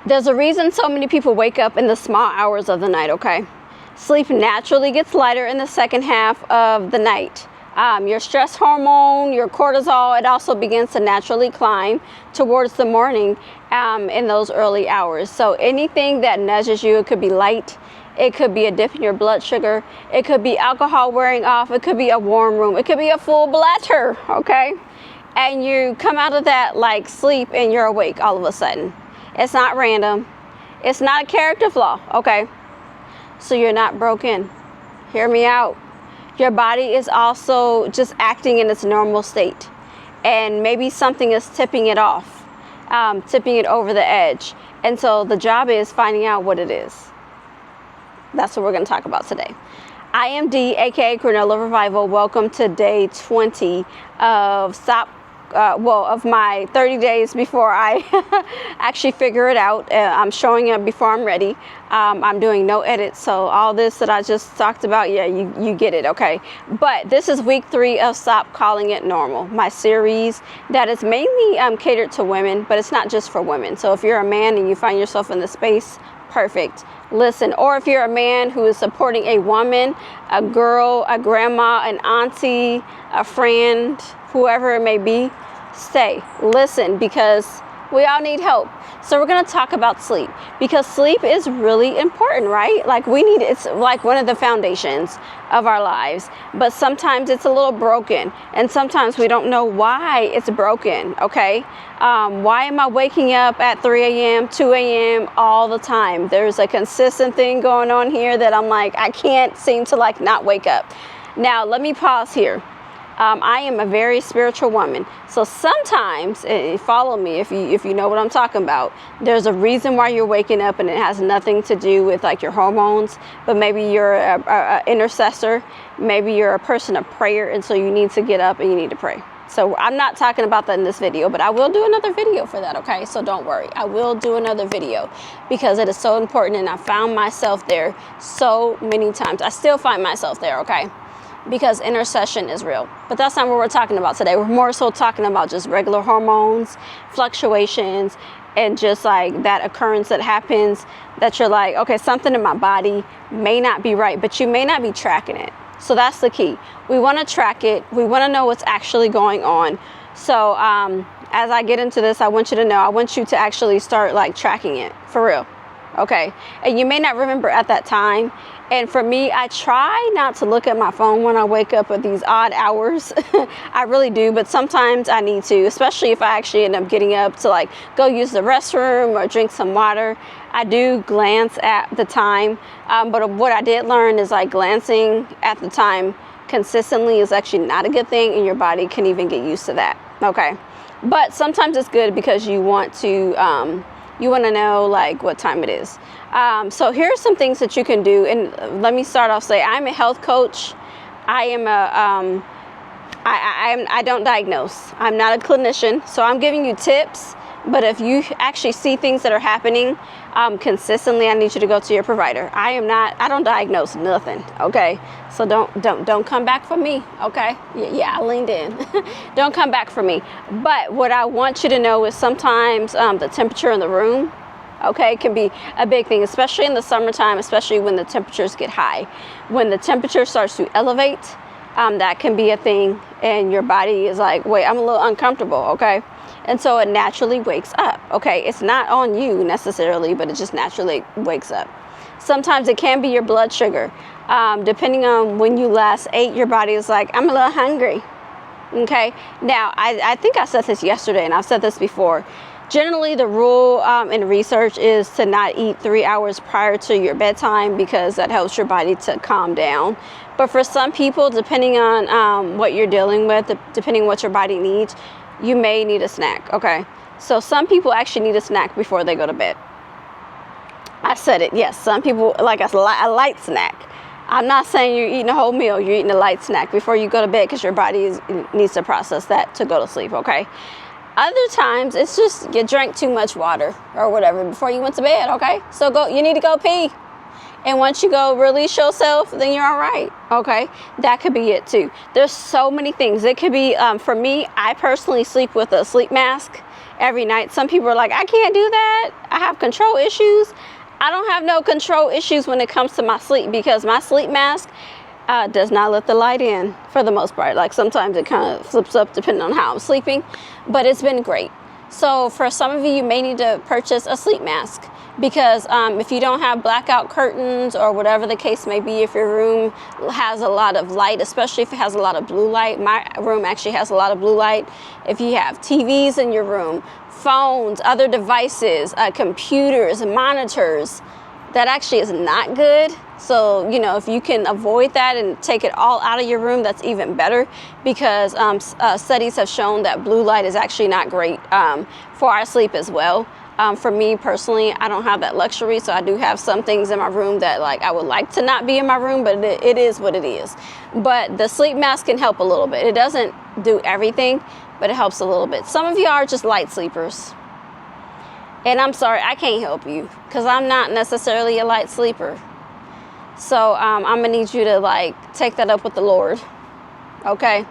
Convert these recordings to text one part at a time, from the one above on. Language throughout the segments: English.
There's a reason so many people wake up in the small hours of the night, okay? Sleep naturally gets lighter in the second half of the night. Your stress hormone, your cortisol, it also begins to naturally climb towards the morning in those early hours. So anything that nudges you, it could be light, it could be a dip in your blood sugar, it could be alcohol wearing off, it could be a warm room, it could be a full bladder, okay? And you come out of that like sleep and you're awake all of a sudden. It's not random. It's not a character flaw, okay? So you're not broken. Hear me out. Your body is also just acting in its normal state. And maybe something is tipping it off, tipping it over the edge. And so the job is finding out what it is. That's what we're going to talk about today. I am Dee, aka Granola Revival. Welcome to day 20 of of my 30 days before I actually figure it out. I'm showing up before I'm ready. I'm doing no edits, so all this that I just talked about, yeah, you get it, okay? But this is week 3 of Stop Calling It Normal, my series that is mainly catered to women, but it's not just for women. So if you're a man and you find yourself in the space, perfect. Listen, or if you're a man who is supporting a woman, a girl, a grandma, an auntie, a friend, whoever it may be, stay, listen, because we all need help. So we're going to talk about sleep, because sleep is really important, right? Like it's like one of the foundations of our lives, but sometimes it's a little broken, and sometimes we don't know why it's broken, okay? Why am I waking up at 3 a.m., 2 a.m. all the time? There's a consistent thing going on here that I'm like, I can't seem to like not wake up. Now, let me pause here. I am a very spiritual woman. So sometimes, and follow me if you know what I'm talking about, there's a reason why you're waking up, and it has nothing to do with like your hormones, but maybe you're a intercessor, maybe you're a person of prayer, and so you need to get up and you need to pray. So I'm not talking about that in this video, but I will do another video for that, okay? So don't worry, I will do another video because it is so important, and I found myself there so many times. I still find myself there, okay? Because intercession is real. But that's not what we're talking about today. We're more so talking about just regular hormones, fluctuations, and just like that occurrence that happens that you're like, okay, something in my body may not be right, but you may not be tracking it. So that's the key. We want to track it. We want to know what's actually going on. So as I get into this, I want you to know, I want you to actually start like tracking it for real. Okay, and you may not remember at that time. And for me, I try not to look at my phone when I wake up at these odd hours. I really do, but sometimes I need to, especially if I actually end up getting up to like go use the restroom or drink some water. I do glance at the time, but what I did learn is like glancing at the time consistently is actually not a good thing, and your body can even get used to that. Okay, but sometimes it's good because you want to know like what time it is. So here are some things that you can do. And let me start off, say I'm a health coach. I am I don't diagnose. I'm not a clinician. So I'm giving you tips, but if you actually see things that are happening consistently, I need you to go to your provider. I don't diagnose nothing. Okay. So don't come back for me. Okay. Yeah, I leaned in. Don't come back for me. But what I want you to know is sometimes the temperature in the room, okay, can be a big thing, especially in the summertime, especially when the temperatures get high. When the temperature starts to elevate, that can be a thing, and your body is like, wait, I'm a little uncomfortable, okay? And so it naturally wakes up, okay? It's not on you necessarily, but it just naturally wakes up. Sometimes it can be your blood sugar. Depending on when you last ate, your body is like, I'm a little hungry, okay? Now, I think I said this yesterday, and I've said this before. Generally, the rule in research is to not eat 3 hours prior to your bedtime because that helps your body to calm down. But for some people, depending on what you're dealing with, depending on what your body needs, you may need a snack, okay? So some people actually need a snack before they go to bed. I said it, yes. Some people like a light snack. I'm not saying you're eating a whole meal. You're eating a light snack before you go to bed because your body needs to process that to go to sleep, okay? Other times, it's just you drank too much water or whatever before you went to bed, okay? So you need to go pee. And once you go release yourself, then you're all right, okay? That could be it too. There's so many things. It could be, for me, I personally sleep with a sleep mask. every night. Some people are like, I can't do that. I have control issues. I don't have no control issues when it comes to my sleep, because my sleep mask does not let the light in for the most part. Like sometimes it kind of flips up depending on how I'm sleeping, but it's been great. So for some of you, you may need to purchase a sleep mask, because if you don't have blackout curtains or whatever the case may be, if your room has a lot of light, especially if it has a lot of blue light. My room actually has a lot of blue light. If you have TVs in your room, phones, other devices, computers, monitors, that actually is not good. So, you know, if you can avoid that and take it all out of your room, that's even better, because studies have shown that blue light is actually not great for our sleep as well. For me personally, I don't have that luxury, so I do have some things in my room that like I would like to not be in my room, but it is what it is. But the sleep mask can help a little bit. It doesn't do everything, but it helps a little bit. Some of you are just light sleepers. And I'm sorry, I can't help you, because I'm not necessarily a light sleeper. So I'm gonna need you to like take that up with the Lord, okay?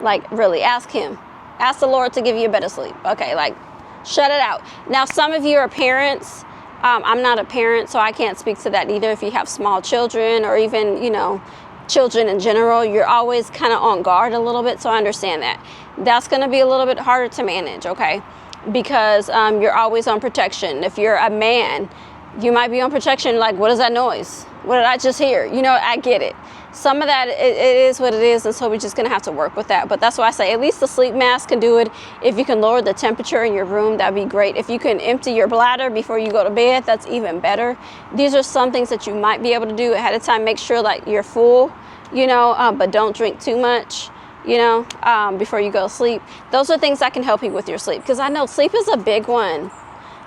Like really ask him. Ask the Lord to give you a better sleep, okay? Like shut it out. Now some of you are parents. I'm not a parent, so I can't speak to that either. If you have small children, or even, you know, children in general, you're always kind of on guard a little bit, so I understand that. That's gonna be a little bit harder to manage, okay? Because you're always on protection. If you're a man, you might be on protection, like, what is that noise? What did I just hear? You know, I get it. Some of that, it is what it is, and so we're just gonna have to work with that. But that's why I say at least the sleep mask can do it. If you can lower the temperature in your room, that'd be great. If you can empty your bladder before you go to bed, that's even better. These are some things that you might be able to do ahead of time. Make sure that you're full, you know, but don't drink too much, you know, before you go to sleep. Those are things that can help you with your sleep, because I know sleep is a big one.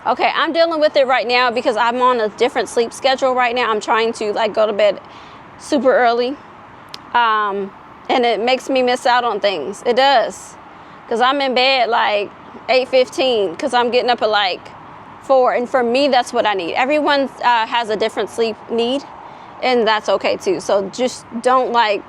Okay, I'm dealing with it right now because I'm on a different sleep schedule right now. I'm trying to like go to bed super early, and it makes me miss out on things. It does, because I'm in bed like 8:15, because I'm getting up at like 4, and for me that's what I need. Everyone has a different sleep need, and that's okay too. So just don't like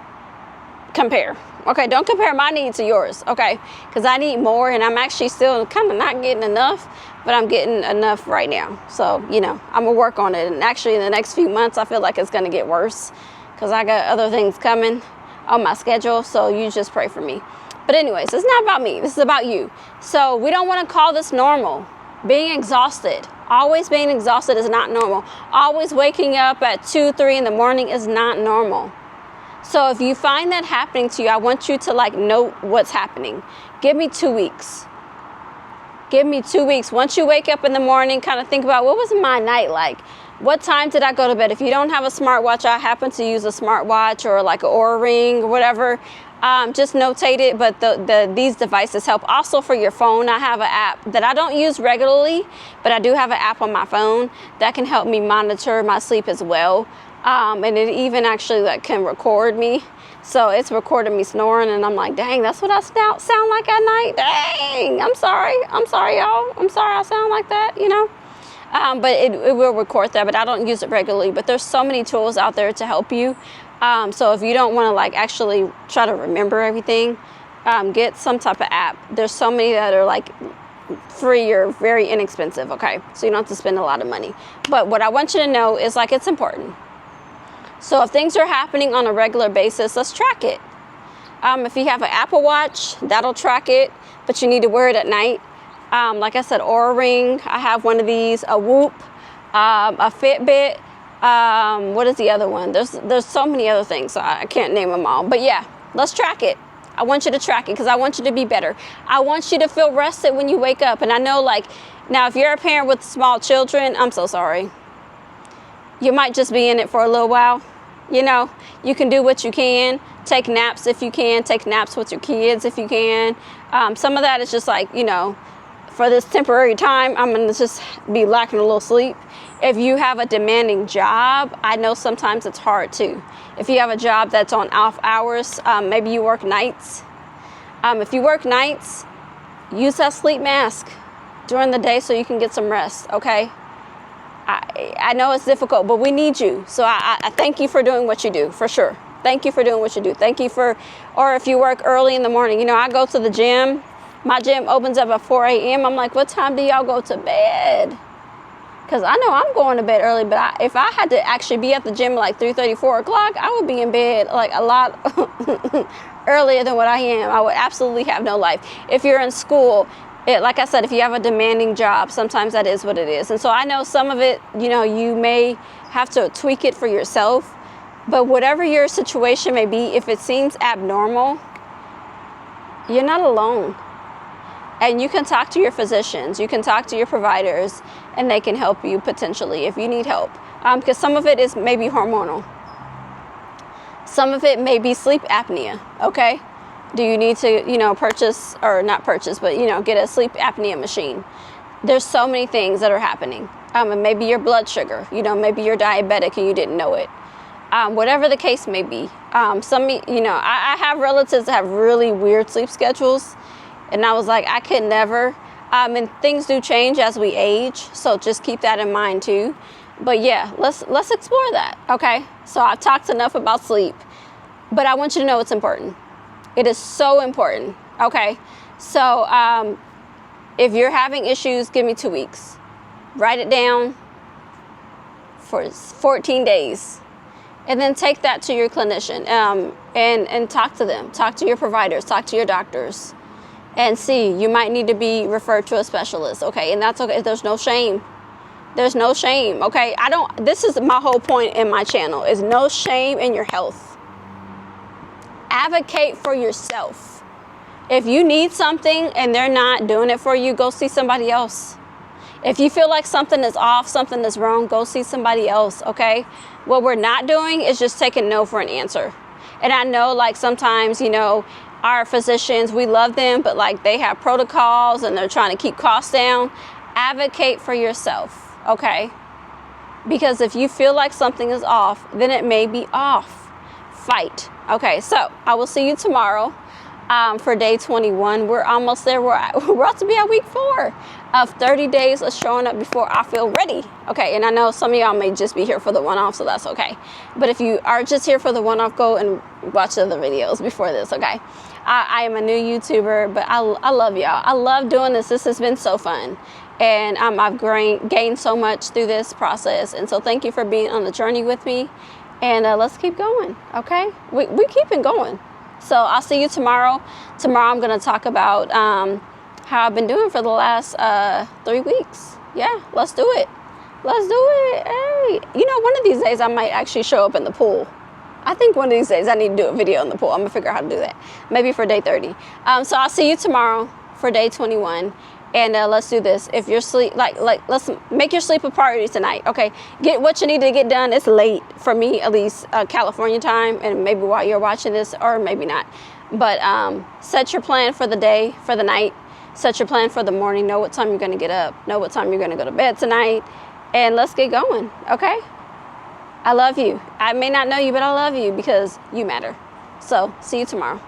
compare. Okay, don't compare my need to yours, okay? Because I need more, and I'm actually still kind of not getting enough, but I'm getting enough right now. So, you know, I'm gonna work on it. And actually in the next few months, I feel like it's gonna get worse, because I got other things coming on my schedule. So you just pray for me. But anyways, it's not about me, this is about you. So we don't wanna call this normal. Being exhausted, always being exhausted is not normal. Always waking up at 2, 3 in the morning is not normal. So if you find that happening to you, I want you to like note what's happening. Give me 2 weeks. Give me 2 weeks. Once you wake up in the morning, kind of think about, what was my night like? What time did I go to bed? If you don't have a smartwatch, I happen to use a smartwatch or like an Oura Ring or whatever. Just notate it, but these devices help. Also for your phone, I have an app that I don't use regularly, but I do have an app on my phone that can help me monitor my sleep as well. And it even actually like can record me. So it's recording me snoring, and I'm like, dang, that's what I sound like at night. Dang, I'm sorry y'all. I'm sorry I sound like that, you know. But it will record that, but I don't use it regularly. But there's so many tools out there to help you. So if you don't want to like actually try to remember everything, get some type of app. There's so many that are like free or very inexpensive, okay? So you don't have to spend a lot of money. But what I want you to know is like it's important. So if things are happening on a regular basis, let's track it. If you have an Apple Watch, that'll track it, but you need to wear it at night. Like I said, Oura Ring, I have one of these, a Whoop, a Fitbit. What is the other one? There's so many other things, so I can't name them all. But yeah, let's track it. I want you to track it because I want you to be better. I want you to feel rested when you wake up. And I know, like, now if you're a parent with small children, I'm so sorry. You might just be in it for a little while. You know, you can do what you can. Take naps if you can. Take naps with your kids if you can. Some of that is just like, you know, for this temporary time, I'm going to just be lacking a little sleep. If you have a demanding job, I know sometimes it's hard too. If you have a job that's on off hours, maybe you work nights. If you work nights, use that sleep mask during the day so you can get some rest, okay? I know it's difficult, but we need you. So I thank you for doing what you do, for sure. Thank you for doing what you do. Thank you for, or if you work early in the morning, you know, I go to the gym My gym opens up at 4 a.m. I'm like, what time do y'all go to bed? Because I know I'm going to bed early, but if I had to actually be at the gym like 3:30, 4 o'clock, I would be in bed like a lot earlier than what I am. I would absolutely have no life. If you're in school, like I said, if you have a demanding job, sometimes that is what it is. And so I know some of it, you know, you may have to tweak it for yourself, but whatever your situation may be, if it seems abnormal, you're not alone. And you can talk to your physicians, you can talk to your providers, and they can help you potentially if you need help. Because some of it is maybe hormonal. Some of it may be sleep apnea, okay? Do you need to, you know, purchase, or not purchase, but, you know, get a sleep apnea machine? There's so many things that are happening. And maybe your blood sugar, you know, maybe you're diabetic and you didn't know it. Whatever the case may be. You know, I have relatives that have really weird sleep schedules. And I was like, I could never. And things do change as we age. So just keep that in mind too. But yeah, let's explore that. Okay. So I've talked enough about sleep, but I want you to know it's important. It is so important. Okay. So if you're having issues, give me 2 weeks. Write it down for 14 days. And then take that to your clinician and talk to them. Talk to your providers. Talk to your doctors. And see, you might need to be referred to a specialist, okay? And that's okay. There's no shame. There's no shame, okay? This is my whole point in my channel, is no shame in your health. Advocate for yourself. If you need something and they're not doing it for you, go see somebody else. If you feel like something is off, something is wrong, go see somebody else, okay? What we're not doing is just taking no for an answer. And I know, like, sometimes, you know, our physicians, we love them, but like they have protocols and they're trying to keep costs down. Advocate for yourself, okay? Because if you feel like something is off, then it may be off. Fight. Okay, so I will see you tomorrow for day 21. We're almost there. We're about to be at week 4 of 30 days of showing up before I feel ready. Okay, and I know some of y'all may just be here for the one-off, so that's okay. But if you are just here for the one-off, go and watch the other videos before this, okay? I am a new YouTuber, but I love y'all. I love doing this. This has been so fun. And I've gained so much through this process. And so thank you for being on the journey with me. And let's keep going, okay? We keeping going. So I'll see you tomorrow. Tomorrow I'm going to talk about how I've been doing for the last 3 weeks. Yeah, let's do it. Let's do it. Hey, you know, one of these days I might actually show up in the pool. I think one of these days I need to do a video in the pool. I'm going to figure out how to do that. Maybe for day 30. So I'll see you tomorrow for day 21. And let's do this. If you're sleep, let's make your sleep a priority tonight. Okay, get what you need to get done. It's late for me, at least California time, and maybe while you're watching this, or maybe not. But set your plan for the day, for the night. Set your plan for the morning. Know what time you're going to get up. Know what time you're going to go to bed tonight, and let's get going. Okay. I love you. I may not know you, but I love you because you matter. So see you tomorrow,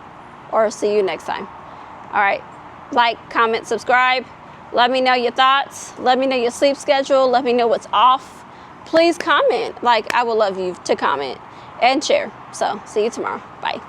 or see you next time. All right. Like, comment, subscribe. Let me know your thoughts. Let me know your sleep schedule. Let me know what's off. Please comment. Like, I would love you to comment and share. So see you tomorrow. Bye.